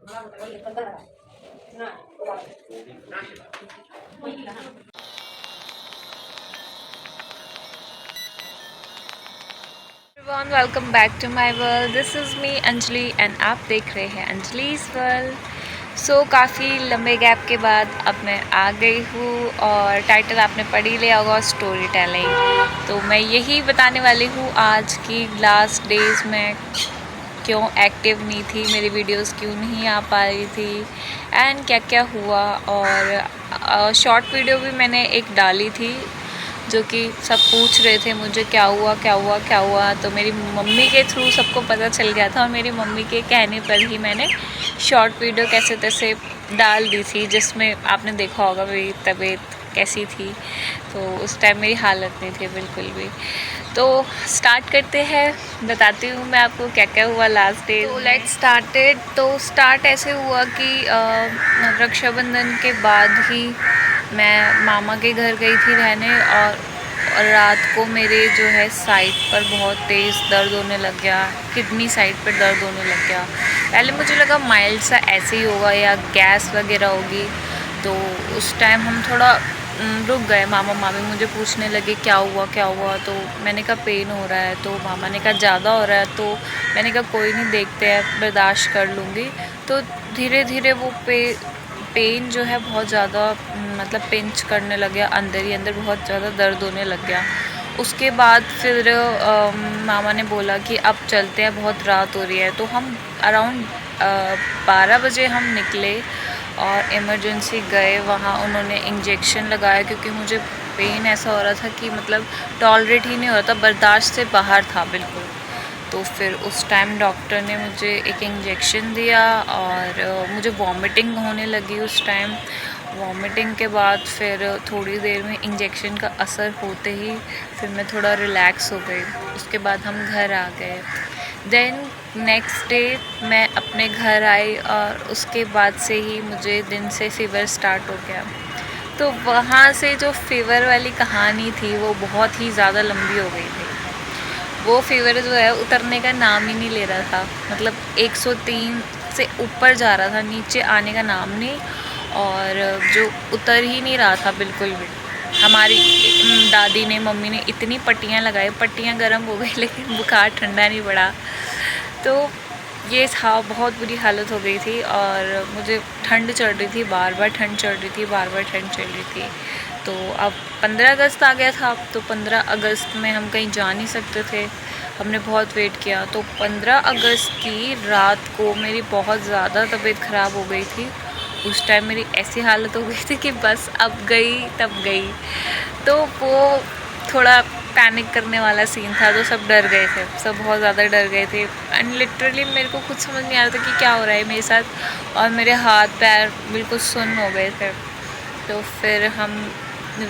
Everyone welcome back to my world. This is me Anjali and आप देख रहे हैं अंजलि's वर्ल्ड। सो काफ़ी लंबे गैप के बाद अब मैं आ गई हूँ और टाइटल आपने पढ़ ही लिया होगा, स्टोरी टेलिंग। तो मैं यही बताने वाली हूँ आज की लास्ट डेज़ में क्यों एक्टिव नहीं थी, मेरी वीडियोस क्यों नहीं आ पा रही थी एंड क्या क्या हुआ। और शॉर्ट वीडियो भी मैंने एक डाली थी जो कि सब पूछ रहे थे मुझे क्या हुआ क्या हुआ क्या हुआ। तो मेरी मम्मी के थ्रू सबको पता चल गया था और मेरी मम्मी के कहने पर ही मैंने शॉर्ट वीडियो कैसे तैसे डाल दी थी, जिसमें आपने देखा होगा मेरी तबीयत कैसी थी। तो उस टाइम मेरी हालत नहीं थी बिल्कुल भी। तो स्टार्ट करते हैं, बताती हूँ मैं आपको क्या क्या हुआ लास्ट डे। तो लेट्स स्टार्टेड। तो स्टार्ट ऐसे हुआ कि रक्षाबंधन के बाद ही मैं मामा के घर गई थी रहने और रात को मेरे जो है साइड पर बहुत तेज़ दर्द होने लग गया, किडनी साइड पर दर्द होने लग गया। पहले मुझे लगा माइल्ड सा ऐसे ही होगा या गैस वगैरह होगी। तो उस टाइम हम थोड़ा रुक गए, मामा मामी मुझे पूछने लगे क्या हुआ क्या हुआ। तो मैंने कहा पेन हो रहा है। तो मामा ने कहा ज़्यादा हो रहा है। तो मैंने कहा कोई नहीं, देखते हैं, बर्दाश्त कर लूँगी। तो धीरे धीरे वो पेन जो है बहुत ज़्यादा मतलब पिंच करने लग गया, अंदर ही अंदर बहुत ज़्यादा दर्द होने लग गया। उसके बाद फिर मामा ने बोला कि अब चलते हैं, बहुत रात हो रही है। तो हम अराउंड 12 बजे हम निकले और इमरजेंसी गए। वहाँ उन्होंने इंजेक्शन लगाया क्योंकि मुझे पेन ऐसा हो रहा था कि मतलब टॉलरेट ही नहीं हो रहा था, बर्दाश्त से बाहर था बिल्कुल। तो फिर उस टाइम डॉक्टर ने मुझे एक इंजेक्शन दिया और मुझे वॉमिटिंग होने लगी उस टाइम। वॉमिटिंग के बाद फिर थोड़ी देर में इंजेक्शन का असर होते ही फिर मैं थोड़ा रिलैक्स हो गई। उसके बाद हम घर आ गए। देन नेक्स्ट डे मैं अपने घर आई और उसके बाद से ही मुझे दिन से फ़ीवर स्टार्ट हो गया। तो वहाँ से जो फ़ीवर वाली कहानी थी वो बहुत ही ज़्यादा लंबी हो गई थी। वो फ़ीवर जो है उतरने का नाम ही नहीं ले रहा था, मतलब 103 से ऊपर जा रहा था, नीचे आने का नाम नहीं। और जो उतर ही नहीं रहा था बिल्कुल भी। हमारी दादी ने मम्मी ने इतनी पट्टियाँ लगाई, पट्टियाँ गर्म हो गई लेकिन बुखार ठंडा नहीं पड़ा। तो ये था, बहुत बुरी हालत हो गई थी और मुझे ठंड चढ़ रही थी, बार बार ठंड चढ़ रही थी, बार बार ठंड चढ़ रही थी। तो अब 15 अगस्त आ गया था। तो 15 अगस्त में हम कहीं जा नहीं सकते थे, हमने बहुत वेट किया। तो 15 अगस्त की रात को मेरी बहुत ज़्यादा तबीयत ख़राब हो गई थी। उस टाइम मेरी ऐसी हालत हो गई थी कि बस अब गई तब गई। तो वो थोड़ा पैनिक करने वाला सीन था, तो सब डर गए थे, सब बहुत ज़्यादा डर गए थे। एंड लिटरली मेरे को कुछ समझ नहीं आ रहा था कि क्या हो रहा है मेरे साथ, और मेरे हाथ पैर बिल्कुल सुन्न हो गए थे। तो फिर हम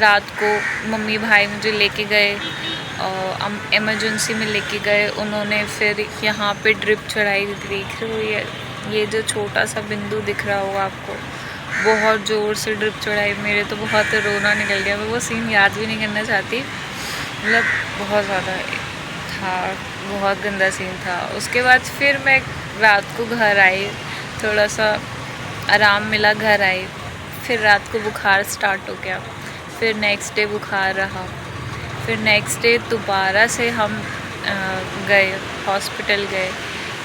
रात को मम्मी भाई मुझे लेके गए और हम इमरजेंसी में लेके गए। उन्होंने फिर यहाँ पे ड्रिप चढ़ाई, देख रही है ये जो छोटा सा बिंदु दिख रहा होगा आपको, बहुत ज़ोर से ड्रिप चढ़ाई। मेरे तो बहुत रोना निकल गया, मैं वो सीन याद भी नहीं करना चाहती, मतलब बहुत ज़्यादा था, बहुत गंदा सीन था। उसके बाद फिर मैं रात को घर आई, थोड़ा सा आराम मिला, घर आई। फिर रात को बुखार स्टार्ट हो गया, फिर नेक्स्ट डे बुखार रहा। फिर नेक्स्ट डे दोबारा से हम गए, हॉस्पिटल गए।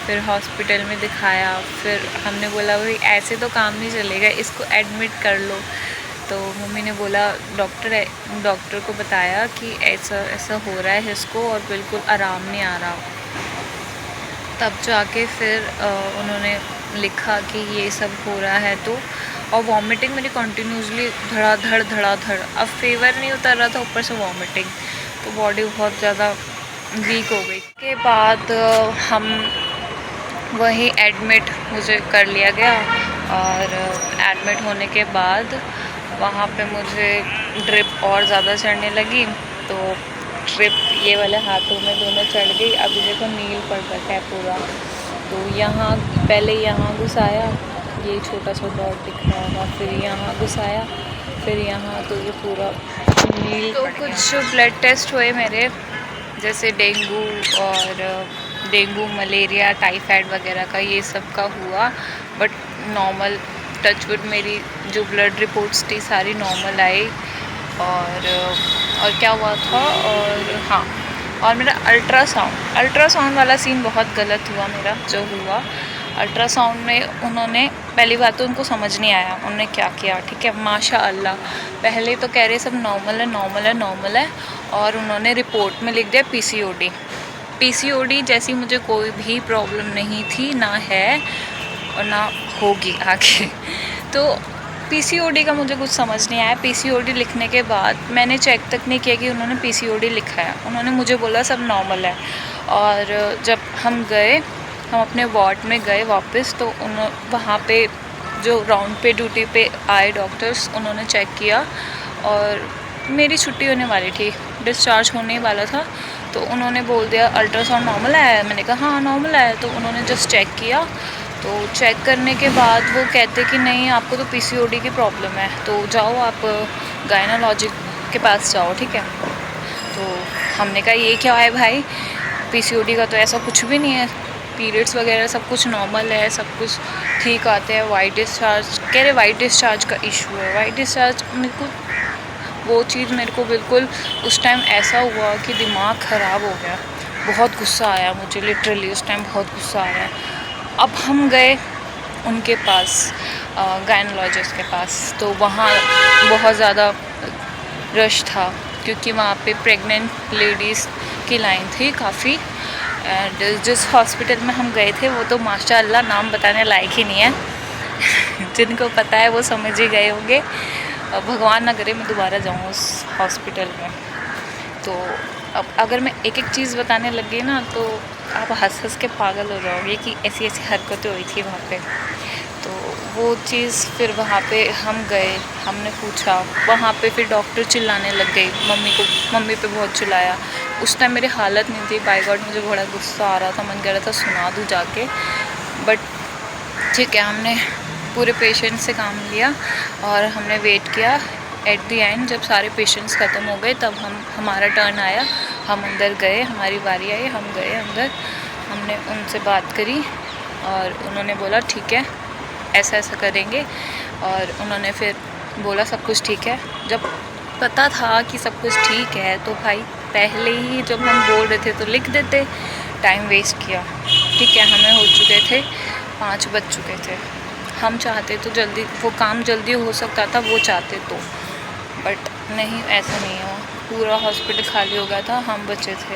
फिर हॉस्पिटल में दिखाया। फिर हमने बोला भाई ऐसे तो काम नहीं चलेगा, इसको एडमिट कर लो। तो मम्मी ने बोला डॉक्टर को बताया कि ऐसा ऐसा हो रहा है इसको और बिल्कुल आराम नहीं आ रहा। तब जाके फिर उन्होंने लिखा कि ये सब हो रहा है। तो और वॉमिटिंग मेरी कंटिन्यूसली धड़ाधड़, अब फीवर नहीं उतर रहा था, ऊपर से वॉमिटिंग, तो बॉडी बहुत ज़्यादा वीक हो गई। के बाद हम वहीं एडमिट मुझे कर लिया गया और एडमिट होने के बाद वहाँ पे मुझे ड्रिप और ज़्यादा चढ़ने लगी। तो ड्रिप ये वाले हाथों में दोनों चढ़ गई। अभी देखो नील पड़ रखा है पूरा। तो यहाँ पहले यहाँ घुसाया, ये छोटा सा डॉट दिख रहा होगा, फिर यहाँ घुसाया, फिर यहाँ, तो ये पूरा नील। तो कुछ ब्लड टेस्ट हुए मेरे, जैसे डेंगू, मलेरिया, टाइफाइड वगैरह का, ये सब का हुआ। बट नॉर्मल, टचवुड मेरी जो ब्लड रिपोर्ट्स थी सारी नॉर्मल आई। और क्या हुआ था, और हाँ, और मेरा अल्ट्रासाउंड वाला सीन बहुत गलत हुआ मेरा जो हुआ। अल्ट्रासाउंड में उन्होंने, पहली बात तो उनको समझ नहीं आया उन्होंने क्या किया, ठीक है। माशाअल्लाह पहले तो कह रहे सब नॉर्मल है, और उन्होंने रिपोर्ट में लिख दिया पीसीओडी जैसी मुझे कोई भी प्रॉब्लम नहीं थी, ना है और ना होगी आगे। तो पीसीओडी का मुझे कुछ समझ नहीं आया। पीसीओडी लिखने के बाद मैंने चेक तक नहीं किया कि उन्होंने पीसीओडी लिखा है, उन्होंने मुझे बोला सब नॉर्मल है। और जब हम अपने वार्ड में गए वापस, तो वहाँ पे जो राउंड पे ड्यूटी पे आए डॉक्टर्स, उन्होंने चेक किया और मेरी छुट्टी होने वाली थी, डिस्चार्ज होने वाला था, तो उन्होंने बोल दिया अल्ट्रासाउंड नॉर्मल आया है। मैंने कहा हाँ नॉर्मल आया है। तो उन्होंने जस्ट चेक किया, तो चेक करने के बाद वो कहते कि नहीं आपको तो पीसीओडी की प्रॉब्लम है, तो जाओ आप गायनोलॉजिक के पास जाओ, ठीक है। तो हमने कहा ये क्या है भाई, पीसीओडी का तो ऐसा कुछ भी नहीं है, पीरियड्स वगैरह सब कुछ नॉर्मल है, सब कुछ ठीक आते हैं। वाइट डिस्चार्ज कह रहे, वाइट डिस्चार्ज का इशू है। वाइट डिस्चार्ज वो चीज़ मेरे को बिल्कुल उस टाइम ऐसा हुआ कि दिमाग ख़राब हो गया, बहुत गुस्सा आया मुझे, लिटरली उस टाइम बहुत गुस्सा आया। अब हम गए उनके पास, गायनोलॉजिस्ट के पास, तो वहाँ बहुत ज़्यादा रश था, क्योंकि वहाँ पे प्रेग्नेंट लेडीज़ की लाइन थी काफ़ी। एंड जिस हॉस्पिटल में हम गए थे वो तो माशाअल्लाह नाम बताने लायक ही नहीं है। जिनको पता है वो समझ ही गए होंगे। भगवान ना करे मैं दोबारा जाऊँ उस हॉस्पिटल में। तो अब अगर मैं एक एक चीज़ बताने लग गई ना, तो आप हंस के पागल हो जाओगे कि ऐसी ऐसी हरकतें हुई थी वहाँ पे। तो वो चीज़, फिर वहाँ पे हम गए, हमने पूछा, वहाँ पे फिर डॉक्टर चिल्लाने लग गई, मम्मी पे बहुत चिल्लाया। उस टाइम मेरी हालत नहीं थी, बाय गॉड मुझे बड़ा गुस्सा आ रहा था, मन कर रहा था सुना दूँ जाके, बट ठीक है, हमने पूरे पेशेंट से काम लिया और हमने वेट किया। एट द एंड जब सारे पेशेंट्स ख़त्म हो गए, तब हमारा टर्न आया, हम अंदर गए, हमारी बारी आई, हम गए अंदर, हमने उनसे बात करी और उन्होंने बोला ठीक है ऐसा ऐसा करेंगे, और उन्होंने फिर बोला सब कुछ ठीक है। जब पता था कि सब कुछ ठीक है तो भाई पहले ही जब हम बोल रहे थे तो लिख देते, टाइम वेस्ट किया, ठीक है। हमें हो चुके थे 5 बज चुके थे, हम चाहते तो जल्दी वो काम जल्दी हो सकता था, वो चाहते तो, बट नहीं, ऐसा नहीं हुआ। पूरा हॉस्पिटल खाली हो गया था, हम बचे थे,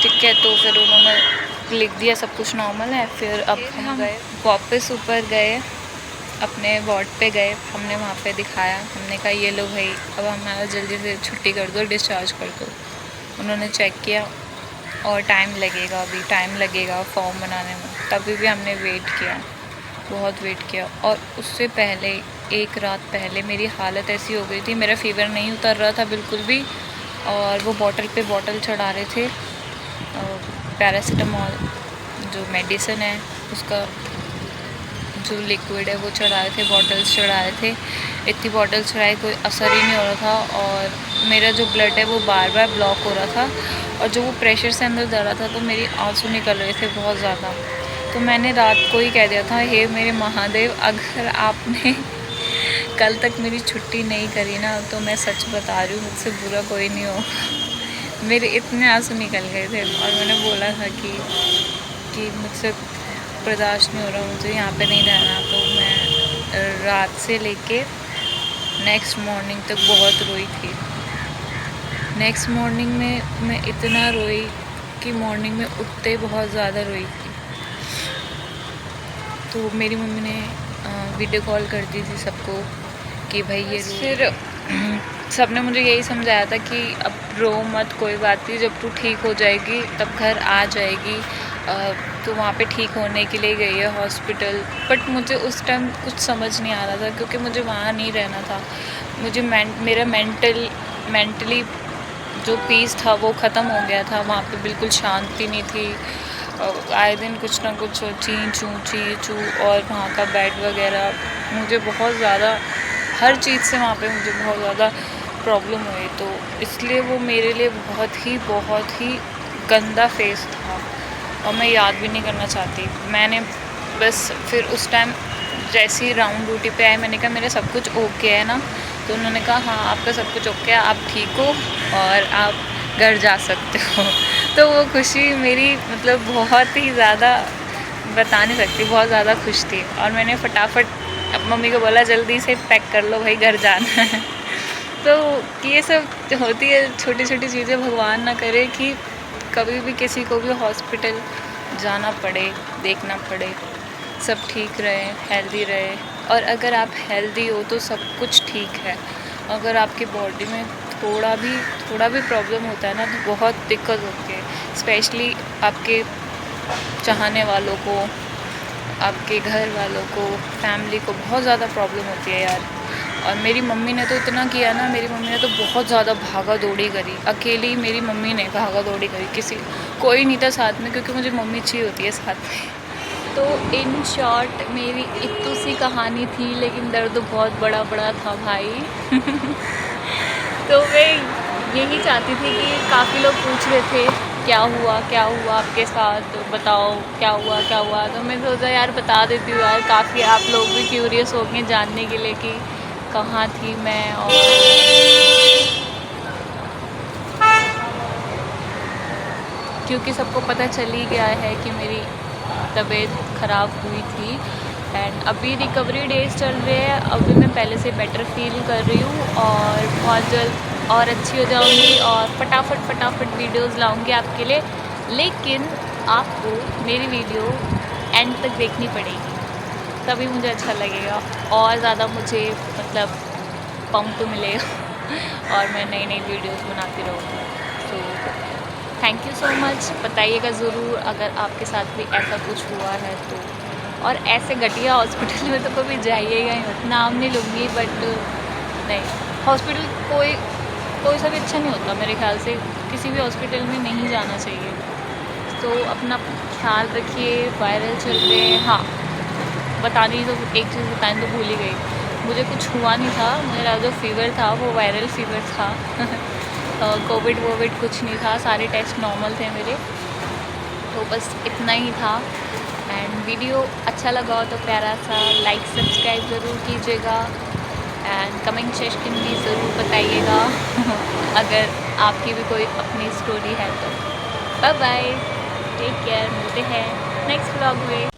ठीक है। तो फिर उन्होंने लिख दिया सब कुछ नॉर्मल है। फिर अब हम गए वापस ऊपर गए, अपने वार्ड पे गए, हमने वहाँ पे दिखाया, हमने कहा ये लो भाई अब हमारा जल्दी से छुट्टी कर दो, डिस्चार्ज कर दो। उन्होंने चेक किया और टाइम लगेगा फॉर्म बनाने में, तभी भी हमने वेट किया, बहुत वेट किया। और उससे पहले एक रात पहले मेरी हालत ऐसी हो गई थी, मेरा फीवर नहीं उतर रहा था बिल्कुल भी, और वो बॉटल पे बॉटल चढ़ा रहे थे, पैरासीटामोल जो मेडिसिन है उसका जो लिक्विड है वो चढ़ा रहे थे, बॉटल्स चढ़ा रहे थे, इतनी बॉटल्स चढ़ाई कोई असर ही नहीं हो रहा था। और मेरा जो ब्लड है वो बार बार ब्लॉक हो रहा था, और जो वो प्रेशर से अंदर जा रहा था तो मेरी आंसू निकल रहे थे बहुत ज़्यादा। तो मैंने रात को ही कह दिया था, हे मेरे महादेव, अगर आपने कल तक मेरी छुट्टी नहीं करी ना, तो मैं सच बता रही हूँ मुझसे बुरा कोई नहीं होगा। मेरे इतने आंसू निकल गए थे, और मैंने बोला था कि मुझसे बर्दाश्त नहीं हो रहा, मुझे यहाँ पे नहीं रहना। तो मैं रात से लेके नेक्स्ट मॉर्निंग तक बहुत रोई थी। नेक्स्ट मॉर्निंग में मैं इतना रोई कि मॉर्निंग में उठते बहुत ज़्यादा रोई थी। तो मेरी मम्मी ने वीडियो कॉल कर दी थी सबको कि भाई ये रो। फिर सब ने मुझे यही समझाया था कि अब रो मत, कोई बात नहीं, जब तू ठीक हो जाएगी तब घर आ जाएगी। तो वहाँ पे ठीक होने के लिए गई है हॉस्पिटल, बट मुझे उस टाइम कुछ समझ नहीं आ रहा था, क्योंकि मुझे वहाँ नहीं रहना था। मुझे मेरा मेंटली जो पीस था वो ख़त्म हो गया था, वहाँ पे बिल्कुल शांति नहीं थी। आए दिन कुछ ना कुछ ची चू, और वहाँ का बेड वगैरह, मुझे बहुत ज़्यादा हर चीज़ से वहाँ पे मुझे बहुत ज़्यादा प्रॉब्लम हुई। तो इसलिए वो मेरे लिए बहुत ही गंदा फेस था, और मैं याद भी नहीं करना चाहती। मैंने बस फिर उस टाइम जैसे ही राउंड ड्यूटी पे आए मैंने कहा मेरा सब कुछ ओके है ना, तो उन्होंने कहा हाँ आपका सब कुछ ओके है, आप ठीक हो और आप घर जा सकते हो। तो वो खुशी मेरी मतलब बहुत ही ज़्यादा बता नहीं सकती, बहुत ज़्यादा खुश थी। और मैंने फटाफट मम्मी को बोला जल्दी से पैक कर लो भाई, घर जाना है। तो ये सब होती है छोटी छोटी चीज़ें, भगवान ना करे कि कभी भी किसी को भी हॉस्पिटल जाना पड़े, देखना पड़े, सब ठीक रहे, हेल्दी रहे। और अगर आप हेल्दी हो तो सब कुछ ठीक है। अगर आपकी बॉडी में थोड़ा भी प्रॉब्लम होता है ना तो बहुत दिक्कत होती है, स्पेशली आपके चाहने वालों को, आपके घर वालों को, फैमिली को बहुत ज़्यादा प्रॉब्लम होती है यार। और मेरी मम्मी ने तो इतना किया ना, मेरी मम्मी ने तो बहुत ज़्यादा भागा दौड़ी करी, अकेली मेरी मम्मी ने भागा दौड़ी करी, कोई नहीं था साथ में, क्योंकि मुझे मम्मी चाहिए होती है साथ में। तो इन शॉर्ट मेरी इतनी सी कहानी थी, लेकिन दर्द बहुत बड़ा बड़ा था भाई। तो मैं यही चाहती थी कि काफ़ी लोग पूछ रहे थे क्या हुआ आपके साथ, बताओ क्या हुआ। तो मैं सोचा यार बता देती हूँ यार, काफ़ी आप लोग भी क्यूरियस हो गए जानने के लिए कि कहाँ थी मैं। और क्योंकि सबको पता चल ही गया है कि मेरी तबीयत ख़राब हुई थी, एंड अभी रिकवरी डेज चल रहे हैं। अभी मैं पहले से बेटर फील कर रही हूँ और बहुत जल्द और अच्छी हो जाऊँगी और फटाफट वीडियोस लाऊँगी आपके लिए। लेकिन आपको मेरी वीडियो एंड तक देखनी पड़ेगी, तभी मुझे अच्छा लगेगा और ज़्यादा मुझे मतलब पंप मिलेगा और मैं नई वीडियोस बनाती रहूँगी। तो थैंक यू सो मच। बताइएगा ज़रूर अगर आपके साथ भी ऐसा कुछ हुआ है तो। और ऐसे घटिया हॉस्पिटल में तो कभी जाइएगा ही मत, नाम नहीं लूँगी बट नहीं, हॉस्पिटल कोई सा भी अच्छा नहीं होता मेरे ख्याल से, किसी भी हॉस्पिटल में नहीं जाना चाहिए। तो अपना ख्याल रखिए, वायरल चल रहे हैं। हाँ बतानी तो एक चीज़ बतानी तो भूल ही गई, मुझे कुछ हुआ नहीं था, मेरा जो फीवर था वो वायरल फीवर था। कोविड कुछ नहीं था, सारे टेस्ट नॉर्मल थे मेरे। तो बस इतना ही था। एंड वीडियो अच्छा लगा हो तो प्यारा सा लाइक सब्सक्राइब ज़रूर कीजिएगा एंड कमेंट सेक्शन में ज़रूर बताइएगा अगर आपकी भी कोई अपनी स्टोरी है तो। बाय बाय, टेक केयर, मिलते हैं नेक्स्ट व्लॉग में।